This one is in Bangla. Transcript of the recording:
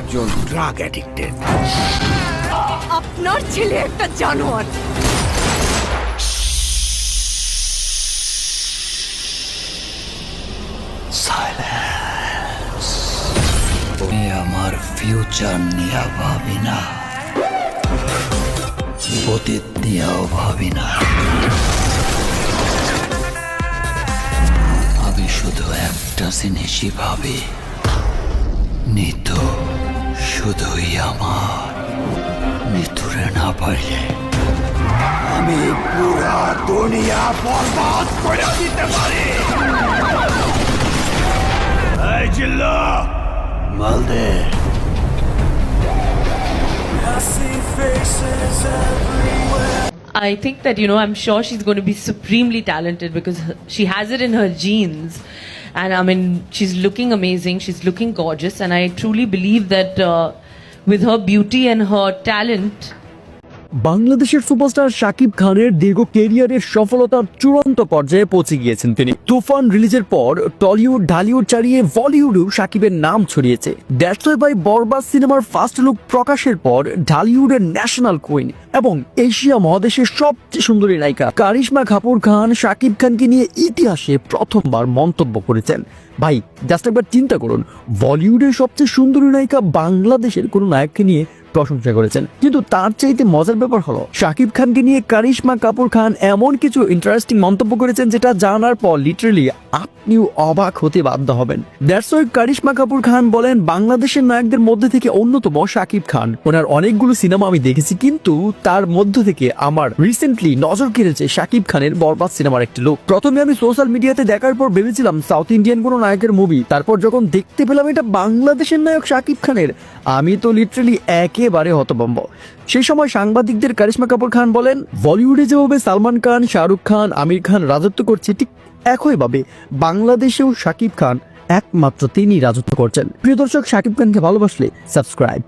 একজন ড্রাগ অ্যাডিক্টেড। আপনার ছেলে একটা জানোয়ার। সাইলেন্স। তুমি আমার ফিউচার নিয়ে ভাবি না, অতীত নিয়েও ভাবি না। আমি শুধু একটা জিনিসই ভাবি, নিতু শুধুই আমার। নিতুরে না পারলে আমি পুরা দুনিয়া বরবাদ করে দিতে পারি। এই জিল্লা মালদে। I think that, I'm sure she's going to be supremely talented because she has it in her genes. And I mean, she's looking amazing. She's looking gorgeous. And I truly believe that with her beauty and her talent, বাংলাদেশের সুপারস্টার শাকিব খানের দীর্ঘ ক্যারিয়ারের সফলতার চূড়ান্ত পর্যায়ে পৌঁছে গিয়েছেন তিনি। তুফান রিলিজের পর টলিউড ঢালিউড ছাড়িয়ে বলিউডেও শাকিবের নাম ছড়িয়েছে। দ্যাটস ওয়াই বাই বরবাদ সিনেমার ফার্স্ট লুক প্রকাশের পর ঢালিউডের ন্যাশনাল কুইন এবং এশিয়া মহাদেশের সবচেয়ে সুন্দরী নায়িকা কারিশমা কাপুর খান শাকিব খানকে নিয়ে ইতিহাসে প্রথমবার মন্তব্য করেছেন। ভাই জাস্ট একবার চিন্তা করুন, বলিউডের সবচেয়ে সুন্দরী নায়িকা বাংলাদেশের কোনো নায়ককে নিয়ে প্রশংসা করেছেন। কিন্তু তার চাইতে মজার ব্যাপার হলো শাকিব খানকে নিয়ে কারিশমা কাপুর খান এমন কিছু ইন্টারেস্টিং মন্তব্য করেছেন যেটা জানার পর লিটারালি আপনিও অবাক হতে বাধ্য হবেন। দ্যাটস ওয়াই কারিশমা কাপুর খান বলেন, বাংলাদেশের নায়কদের মধ্যে থেকে অন্যতম শাকিব খান। ওনার অনেকগুলো সিনেমা আমি দেখেছি, কিন্তু তার মধ্য থেকে আমার রিসেন্টলি নজর কেড়েছে শাকিব খানের বরবাদ সিনেমার একটি লুক। প্রথমে আমি সোশ্যাল মিডিয়াতে দেখার পর ভেবেছিলাম সাউথ ইন্ডিয়ান কোনো নায়কের মুভি, তারপর যখন দেখতে পেলাম এটা বাংলাদেশের নায়ক শাকিব খানের, আমি তো লিটারালি একেবারে হতভম্ব। সেই সময় সাংবাদিকদের কারিশমা কাপুর খান বলেন, বলিউডে যেভাবে সালমান খান, শাহরুখ খান, আমির খান রাজত্ব করছে, ঠিক একইভাবে বাংলাদেশেও শাকিব খান একমাত্র তিনি রাজত্ব করছেন। প্রিয় দর্শক, শাকিব খানকে ভালোবাসলে সাবস্ক্রাইব।